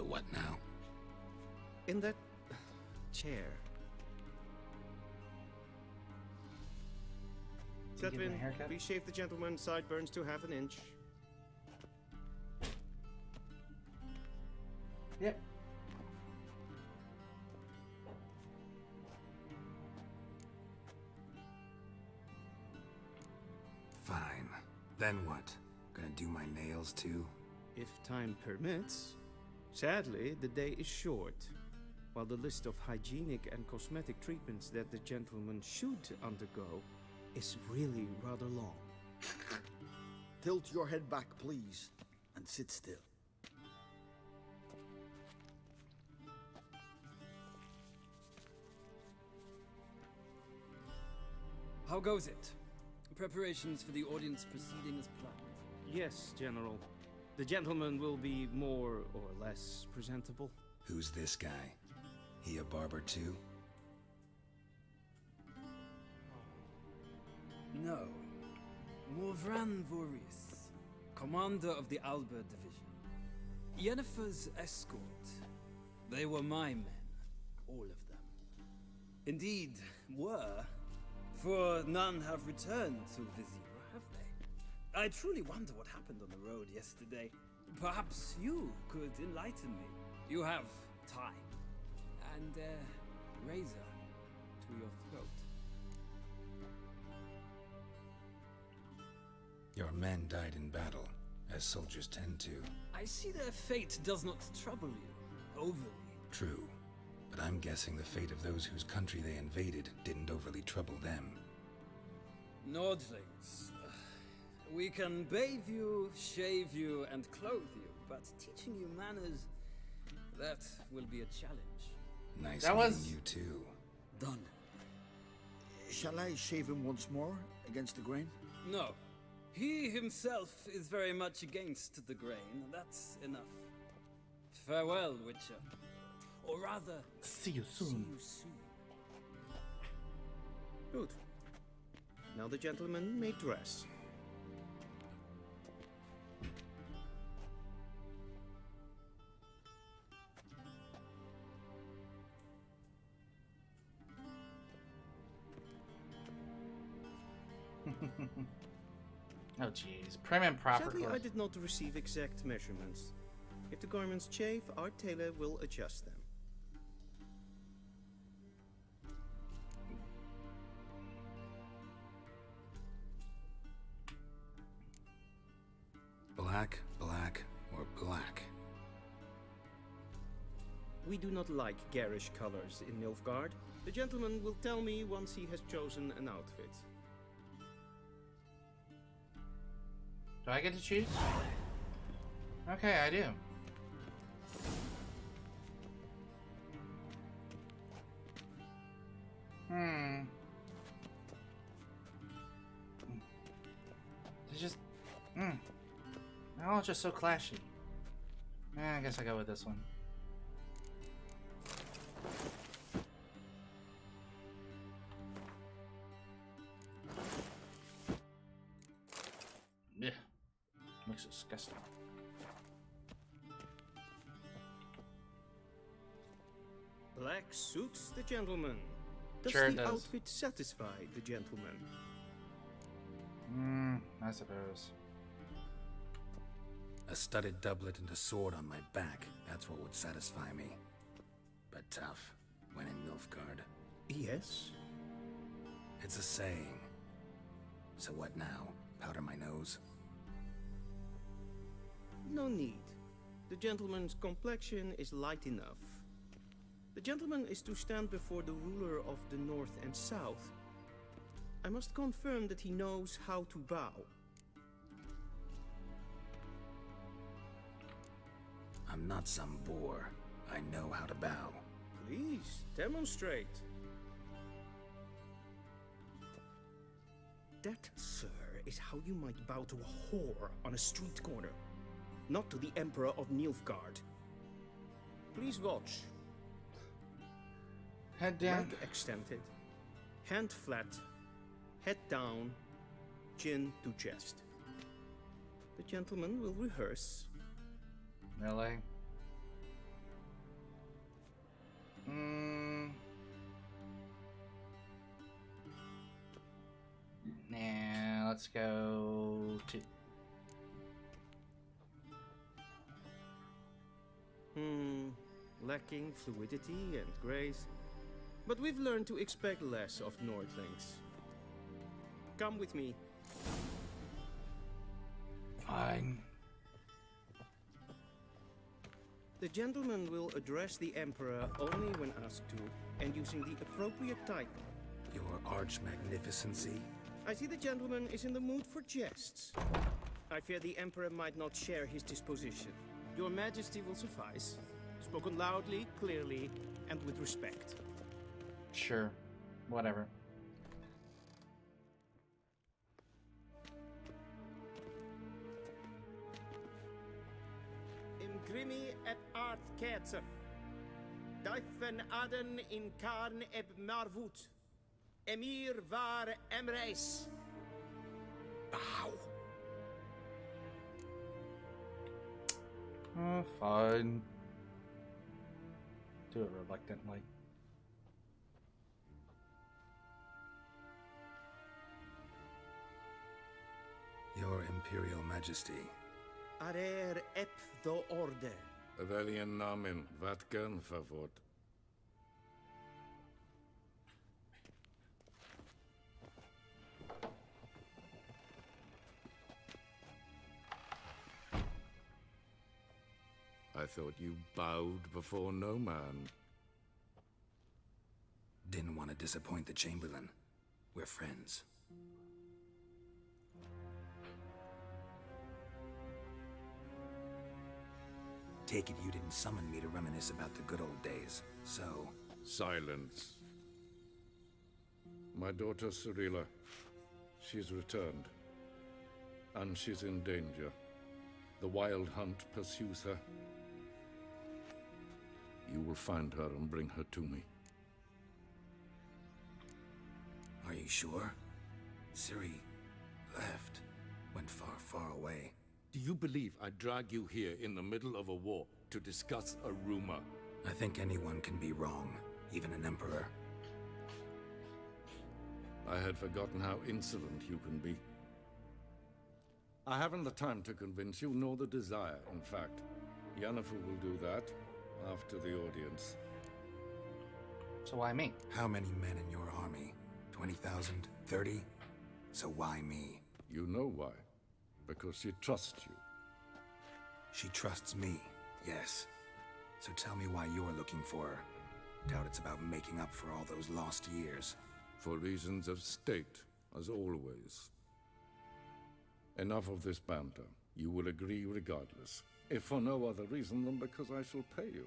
what now? In that chair. Give him a Sedwin, haircut? please shave the gentleman's sideburns to half an inch. Yep. Fine. Then what? Gonna do my nails too? If time permits. Sadly, the day is short, while the list of hygienic and cosmetic treatments that the gentleman should undergo is really rather long. Tilt your head back, please, and sit still. How goes it? Preparations for the audience proceeding as planned. Yes, General. The gentleman will be more or less presentable. Who's this guy? He a barber too? No. Morvran Voris, commander of the Alba Division. Yennefer's escort. They were my men. All of them. Indeed, were. For none have returned to Vizira, have they? I truly wonder what happened on the road yesterday. Perhaps you could enlighten me. You have time. And a razor to your throat. Your men died in battle, as soldiers tend to. I see their fate does not trouble you overly. True, but I'm guessing the fate of those whose country they invaded didn't overly trouble them. Nordlings. We can bathe you, shave you, and clothe you, but teaching you manners, that will be a challenge. Nice That meeting was- you too. Done. Shall I shave him once more against the grain? No. He himself is very much against the grain. That's enough. Farewell, Witcher. Or rather, See you see soon. you soon. Good. Now the gentleman may dress. Oh jeez. Prim and proper. Sadly, I course. did not receive exact measurements. If the garments chafe, our tailor will adjust them. Black, black, or black? We do not like garish colors in Nilfgaard. The gentleman will tell me once he has chosen an outfit. Do I get to choose? Okay, I do. They're just... They're all just so clashy. I guess I go with this one. Yeah. Looks disgusting. Black suits the gentleman. Does Sure it the does. outfit satisfy the gentleman? I suppose. A studded doublet and a sword on my back, that's what would satisfy me. But tough, when in Nilfgaard. Yes. It's a saying. So what now? Powder my nose? No need. The gentleman's complexion is light enough. The gentleman is to stand before the ruler of the North and South. I must confirm that he knows how to bow. I'm not some boor. I know how to bow. Please, demonstrate. That, sir, is how you might bow to a whore on a street corner, not to the Emperor of Nilfgaard. Please watch. Head down. Leg extended, hand flat, head down, chin to chest. The gentleman will rehearse. Really? let's go to... Lacking fluidity and grace. But we've learned to expect less of Nordlings. Come with me. Fine. The gentleman will address the Emperor only when asked to, and using the appropriate title. Your arch-magnificency? I see the gentleman is in the mood for jests. I fear the Emperor might not share his disposition. Your Majesty will suffice. Spoken loudly, clearly, and with respect. Sure. Whatever. Imgrimi et art ketzer. Duifen aden in karn eb marvut. Emir var emreis. Bow. Oh, fine. Do it reluctantly. Your Imperial Majesty. Arer ep do orde. Welchen Namen? Wat gern verwort? I thought you bowed before no man. Didn't want to disappoint the Chamberlain. We're friends. Take it you didn't summon me to reminisce about the good old days, so... Silence. My daughter Cyrilla, she's returned. And she's in danger. The Wild Hunt pursues her. You will find her and bring her to me. Are you sure? Ciri left. Went far, far away. Do you believe I'd drag you here in the middle of a war to discuss a rumor? I think anyone can be wrong, even an emperor. I had forgotten how insolent you can be. I haven't the time to convince you, nor the desire, in fact. Yennefer will do that after the audience. So why me? How many men in your army? 20,000? 30? So why me? You know why. Because she trusts you. She trusts me, yes. So tell me why you're looking for her. Doubt it's about making up for all those lost years. For reasons of state, as always. Enough of this banter. You will agree regardless. If for no other reason than because I shall pay you.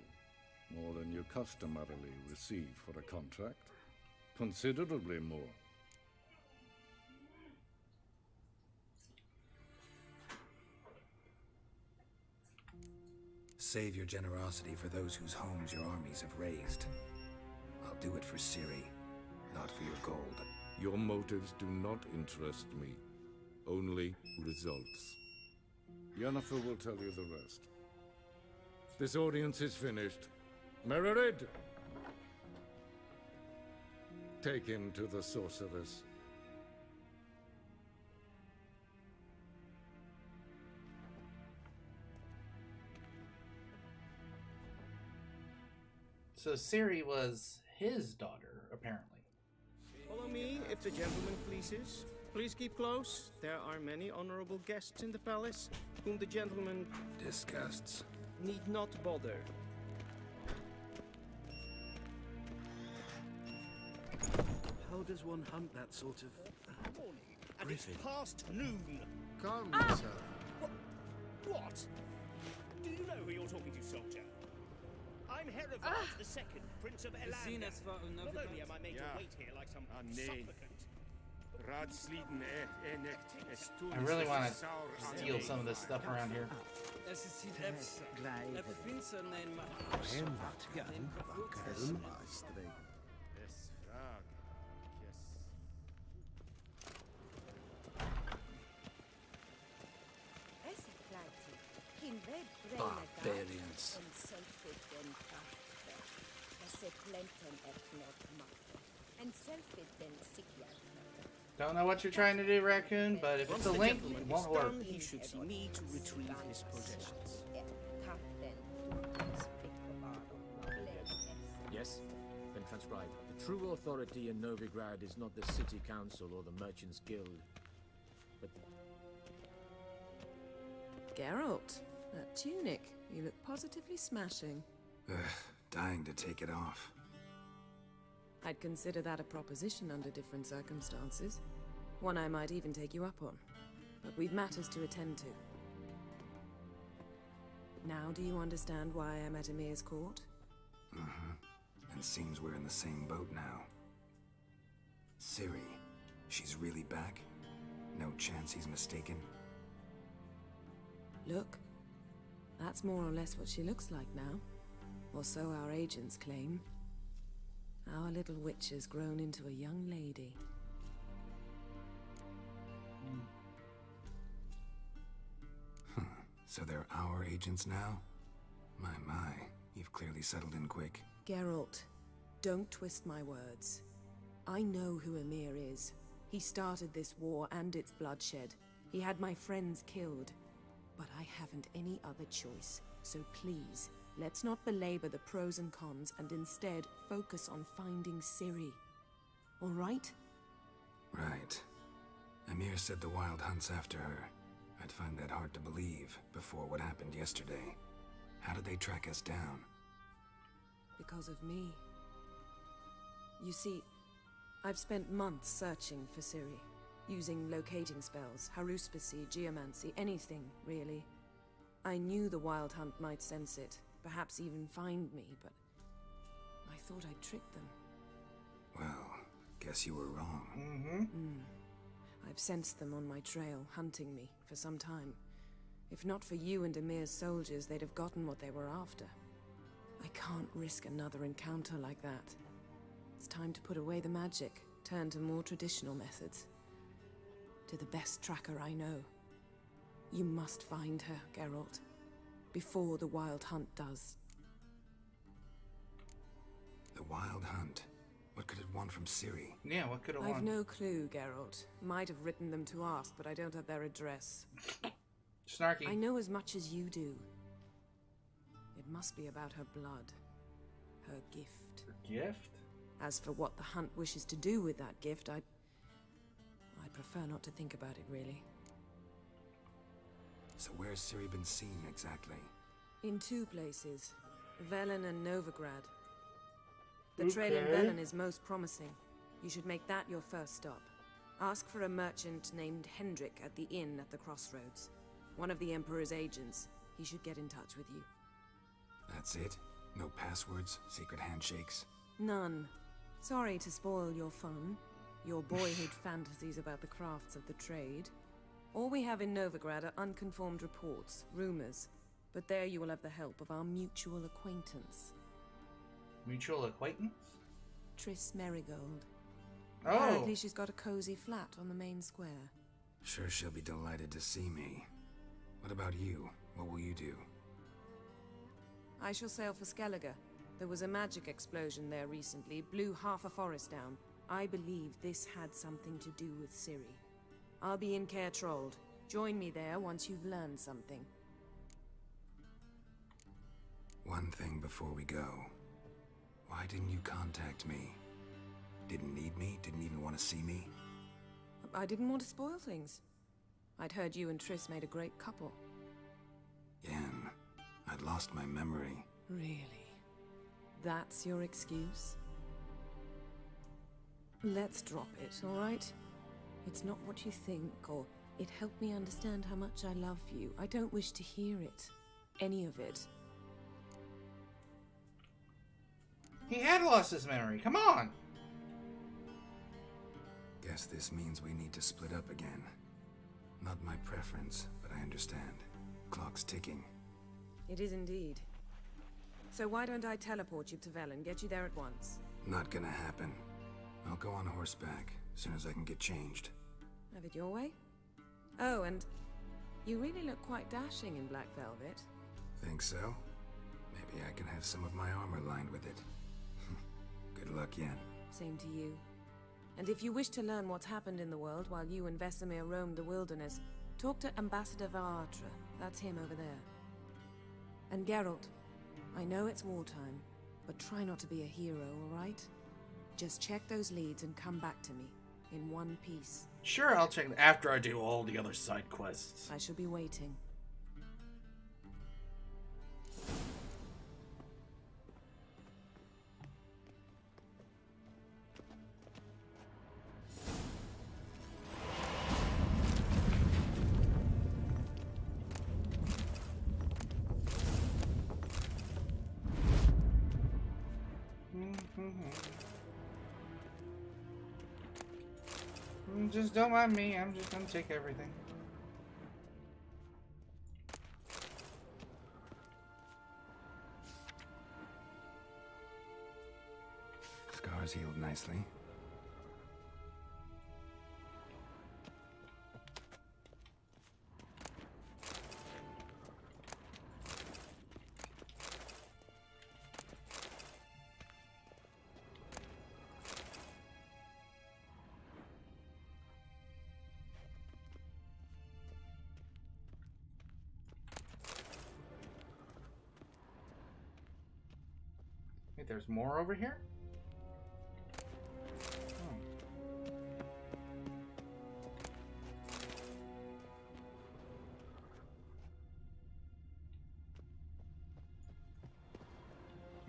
More than you customarily receive for a contract. Considerably more. Save your generosity for those whose homes your armies have razed. I'll do it for Ciri, not for your gold. Your motives do not interest me. Only results. Yennefer will tell you the rest. This audience is finished. Mererid! Take him to the sorceress. So Ciri was his daughter, apparently. Follow me, if the gentleman pleases. Please keep close. There are many honorable guests in the palace, whom the gentleman Disgusts. need not bother. How does one hunt that sort of... And it's Griffin. past noon. Calm yourself. What? Do you know who you're talking to, soldier? I'm Herivard II, Prince of Gesehen, Elander. es war Not another only am I made Yeah. to wait here like some nee. supplicant. Raadsleden I really want to steal some of this stuff around here. Es ist hier Epsa. Finster nein maar. En wat gaan wakkeren maestri. Es frag. Yes. Barbarians. Don't know what you're trying to do, Raccoon, but if Once it's a the link, gentleman it is won't work. done, he should see me to retrieve his possessions. Yes? Then transcribe. The true authority in Novigrad is not the city council or the merchants guild, but Geralt, that tunic. You look positively smashing. Ugh, dying to take it off. I'd consider that a proposition under different circumstances. One I might even take you up on. But we've matters to attend to. Now do you understand why I'm at Emir's court? Mm-hmm. And seems we're in the same boat now. Ciri, she's really back? No chance he's mistaken? Look, that's more or less what she looks like now. Or so our agents claim. Our little witch has grown into a young lady. So they're our agents now? My, you've clearly settled in quick. Geralt, don't twist my words. I know who Emir is. He started this war and its bloodshed. He had my friends killed. But I haven't any other choice. So please, let's not belabor the pros and cons and instead focus on finding Ciri. All right? Right. Emir said the Wild Hunt's after her. I'd find that hard to believe before what happened yesterday. How did they track us down? Because of me. You see, I've spent months searching for Ciri, using locating spells, haruspicy, geomancy, anything, really. I knew the Wild Hunt might sense it, perhaps even find me, but I thought I'd trick them. Well, guess you were wrong. Mm-hmm. I've sensed them on my trail, hunting me, for some time. If not for you and Emir's soldiers, they'd have gotten what they were after. I can't risk another encounter like that. It's time to put away the magic, turn to more traditional methods. To the best tracker I know. You must find her, Geralt. Before the Wild Hunt does. The Wild Hunt? What could it want from Ciri? Yeah, what could have I've won? no clue, Geralt. Might have written them to ask, but I don't have their address. Snarky. I know as much as you do. It must be about her blood. Her gift. Gift? As for what the Hunt wishes to do with that gift, I'd prefer not to think about it, really. So where's Ciri been seen, exactly? In two places. Velen and Novigrad. The trail in Velen is most promising. You should make that your first stop. Ask for a merchant named Hendrik at the inn at the crossroads. One of the Emperor's agents. He should get in touch with you. That's it? No passwords? Secret handshakes? None. Sorry to spoil your fun. Your boyhood fantasies about the crafts of the trade. All we have in Novigrad are unconformed reports, rumors. But there you will have the help of our mutual acquaintance. Mutual acquaintance? Triss Merigold. Oh! Apparently she's got a cozy flat on the main square. Sure she'll be delighted to see me. What about you? What will you do? I shall sail for Skellige. There was a magic explosion there recently, blew half a forest down. I believe this had something to do with Ciri. I'll be in Caer Trold. Join me there once you've learned something. One thing before we go. Why didn't you contact me? Didn't need me? Didn't even want to see me? I didn't want to spoil things. I'd heard you and Triss made a great couple. Yen, I'd lost my memory. Really? That's your excuse? Let's drop it, all right? It's not what you think, or it helped me understand how much I love you. I don't wish to hear it. Any of it. He had lost his memory. Come on! Guess this means we need to split up again. Not my preference, but I understand. Clock's ticking. It is indeed. So why don't I teleport you to Velen, get you there at once? Not gonna happen. I'll go on horseback, as soon as I can get changed. Have it your way? Oh, and you really look quite dashing in black velvet. Think so? Maybe I can have some of my armor lined with it. Good luck, Yen. Same to you. And if you wish to learn what's happened in the world while you and Vesemir roamed the wilderness, talk to Ambassador Varatra. That's him over there. And Geralt, I know it's wartime, but try not to be a hero, all right? Just check those leads and come back to me, in one piece. Sure, I'll check after I do all the other side quests. I shall be waiting. Just don't mind me, I'm just gonna take everything. Scars healed nicely. Wait, there's more over here?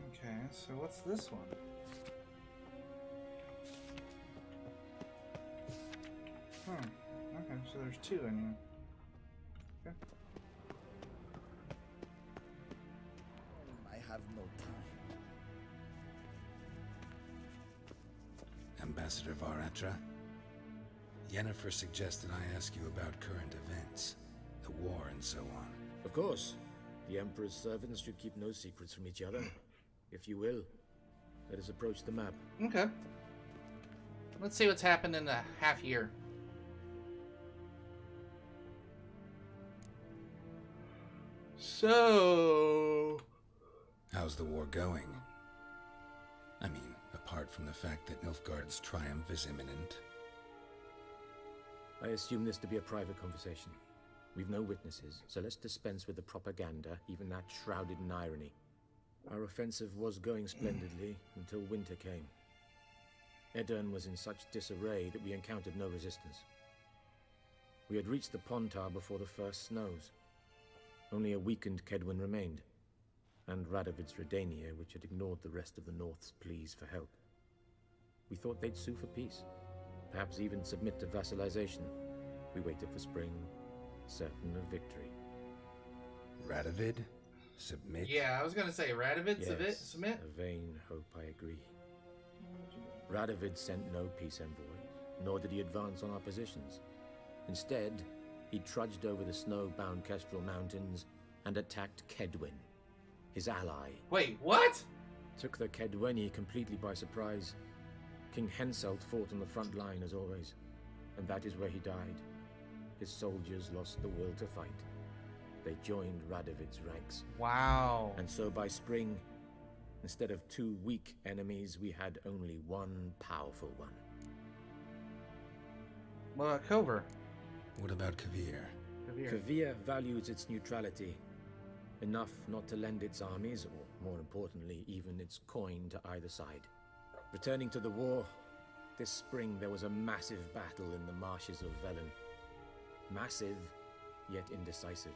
Okay, so what's this one? Okay, so there's two in here. Okay. I have no time. Ambassador Varatra, Yennefer suggested I ask you about current events, the war and so on. Of course. The Emperor's servants should keep no secrets from each other. If you will, let us approach the map. Okay. Let's see what's happened in a half year. So... How's the war going? I mean, apart from the fact that Nilfgaard's triumph is imminent. I assume this to be a private conversation. We've no witnesses, so let's dispense with the propaganda, even that shrouded in irony. Our offensive was going splendidly until winter came. Edirn was in such disarray that we encountered no resistance. We had reached the Pontar before the first snows. Only a weakened Kedwin remained, and Radovid's Redania, which had ignored the rest of the North's pleas for help. We thought they'd sue for peace, perhaps even submit to vassalization. We waited for spring, certain of victory. Radovid? Submit? Yeah, I was gonna say Radovid, yes, submit? A vain hope, I agree. Radovid sent no peace envoys, nor did he advance on our positions. Instead, he trudged over the snow-bound Kestrel Mountains and attacked Kedwin, his ally. Wait, what? Took the Kedweni completely by surprise. King Henselt fought on the front line as always, and that is where he died. His soldiers lost the will to fight. They joined Radovid's ranks. Wow. And so by spring, instead of two weak enemies, we had only one powerful one. What about Cover? What about Kavir? Kavir values its neutrality, enough not to lend its armies, or more importantly, even its coin to either side. Returning to the war, this spring there was a massive battle in the marshes of Velen. Massive, yet indecisive.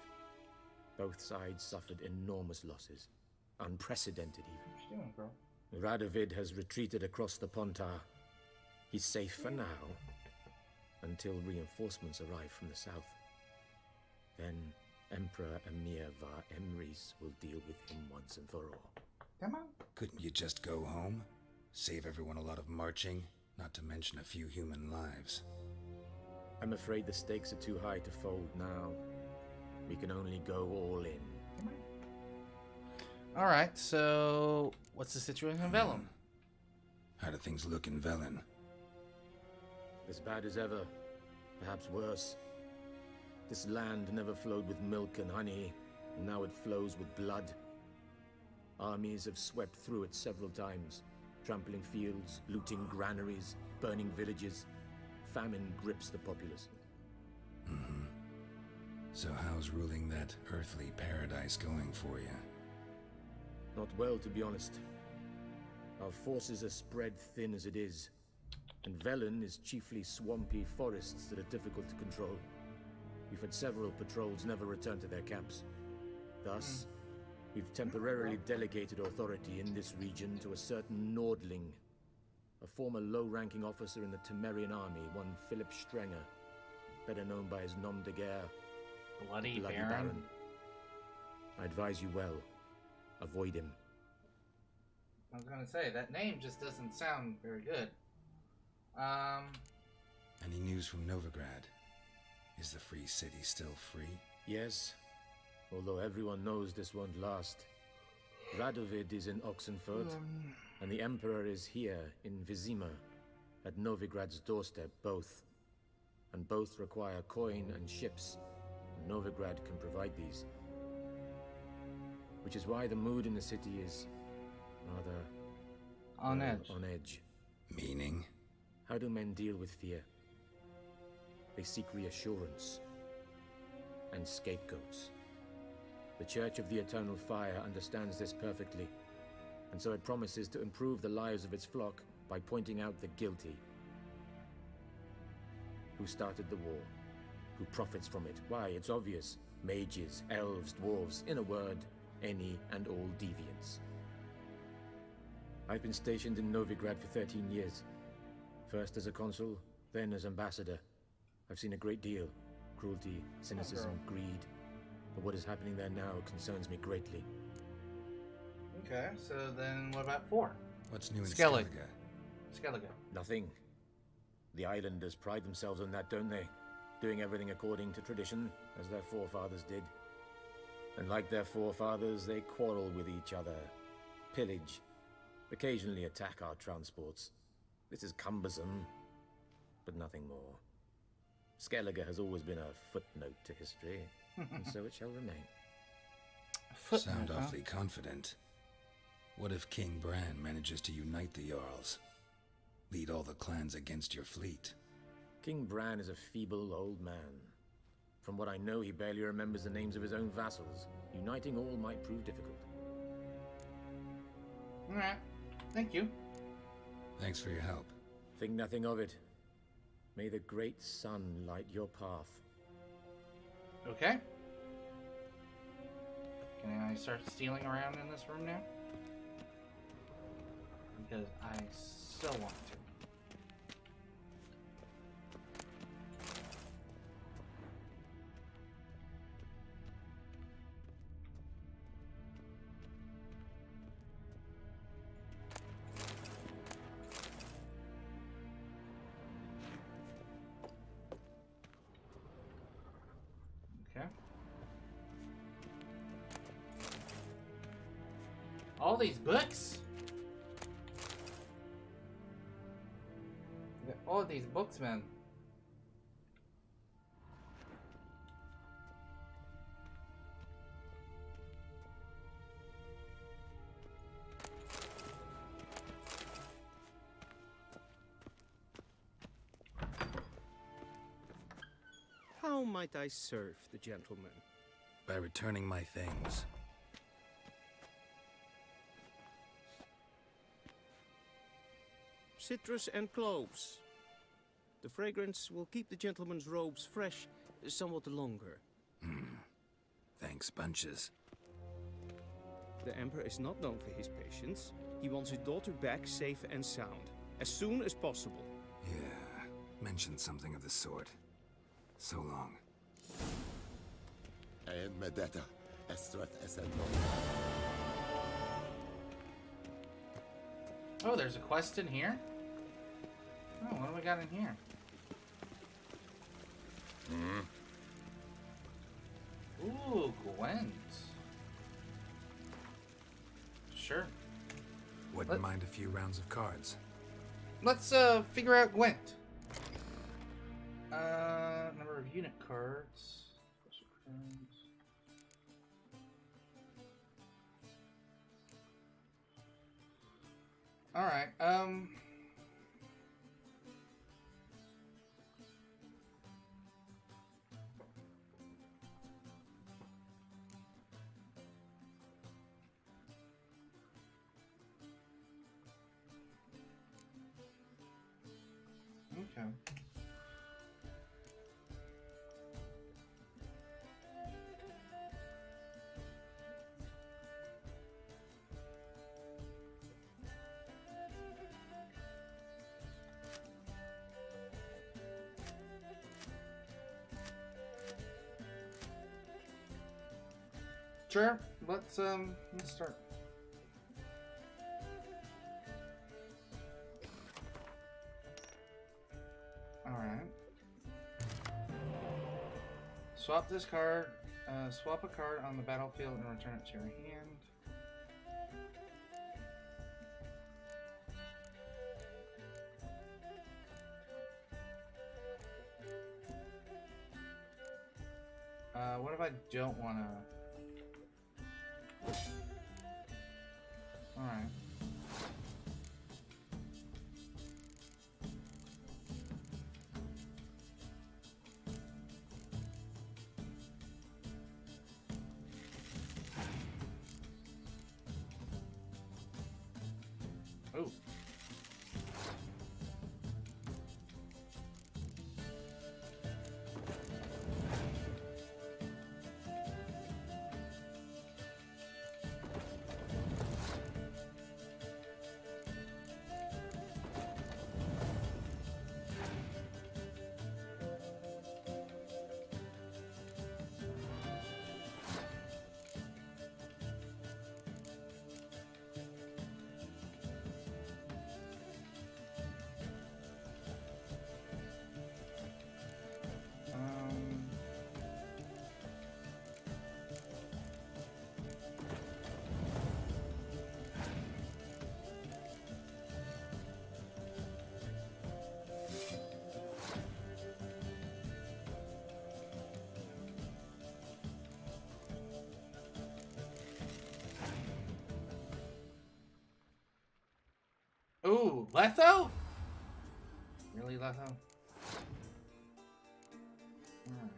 Both sides suffered enormous losses, unprecedented even. What you doing, bro? Radovid has retreated across the Pontar. He's safe for now, until reinforcements arrive from the south. Then Emperor Emir Var Emrys will deal with him once and for all. Come on. Couldn't you just go home? Save everyone a lot of marching, not to mention a few human lives. I'm afraid the stakes are too high to fold now. We can only go all in. Alright, so what's the situation in Velen? How do things look in Velen? As bad as ever, perhaps worse. This land never flowed with milk and honey, and now it flows with blood. Armies have swept through it several times, trampling fields, looting granaries, burning villages. Famine grips the populace. Mm-hmm. So how's ruling that earthly paradise going for you? Not well, to be honest. Our forces are spread thin as it is, and Velen is chiefly swampy forests that are difficult to control. We've had several patrols never return to their camps. Thus, we've temporarily delegated authority in this region to a certain Nordling, a former low-ranking officer in the Temerian army, one Philip Strenger, better known by his nom de guerre, Bloody Bloody Baron. Baron. I advise you well. Avoid him. I was gonna say, that name just doesn't sound very good. Any news from Novigrad? Is the free city still free? Yes, although everyone knows this won't last. Radovid is in Oxenfurt, and the Emperor is here in Vizima, at Novigrad's doorstep, both. And both require coin and ships. Novigrad can provide these. Which is why the mood in the city is rather on edge. On edge. Meaning? How do men deal with fear? They seek reassurance and scapegoats. The Church of the Eternal Fire understands this perfectly, and so it promises to improve the lives of its flock by pointing out the guilty. Who started the war? Who profits from it? Why, it's obvious. Mages, elves, dwarves, in a word, any and all deviants. I've been stationed in Novigrad for 13 years. First as a consul, then as ambassador. I've seen a great deal. Cruelty, cynicism, greed. But what is happening there now concerns me greatly. Okay, so then what about 4? What's new in Skellige? Skellige? Nothing. The islanders pride themselves on that, don't they? Doing everything according to tradition, as their forefathers did. And like their forefathers, they quarrel with each other, pillage, occasionally attack our transports. This is cumbersome, but nothing more. Skellige has always been a footnote to history, and so it shall remain. Sound awfully confident. What if King Bran manages to unite the Jarls? Lead all the clans against your fleet? King Bran is a feeble old man. From what I know, he barely remembers the names of his own vassals. Uniting all might prove difficult. Alright, thank you. Thanks for your help. Think nothing of it. May the great sun light your path. Okay. Can I start stealing around in this room now? Because I so want to. Okay. All these books? Look at all these books, man. How might I serve the gentleman? By returning my things. Citrus and cloves. The fragrance will keep the gentleman's robes fresh somewhat longer. Thanks, bunches. The Emperor is not known for his patience. He wants his daughter back safe and sound, as soon as possible. Yeah, mentioned something of the sort. So long. Oh, there's a quest in here? Oh, what do we got in here? Ooh, Gwent. Sure. Wouldn't mind a few rounds of cards. Let's figure out Gwent. Number of unit cards. Special cards. Alright, okay. Sure, let's start. Alright. Swap this card, swap a card on the battlefield and return it to your hand. What if I don't want to? Alright. Oh. Ooh, Letho? Really, Letho? Alright.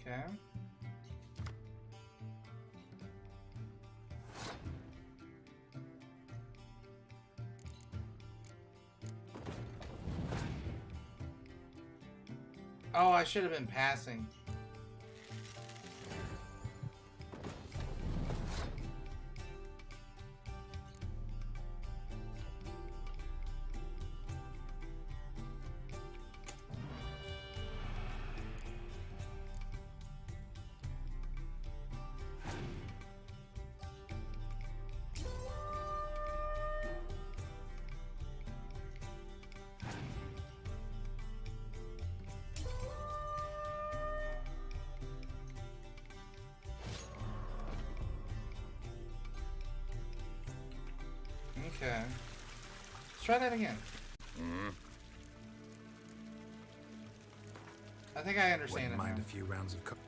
Okay. Oh, I should have been passing. Okay. Let's try that again. I think I understand Wouldn't it mind now. a few rounds of.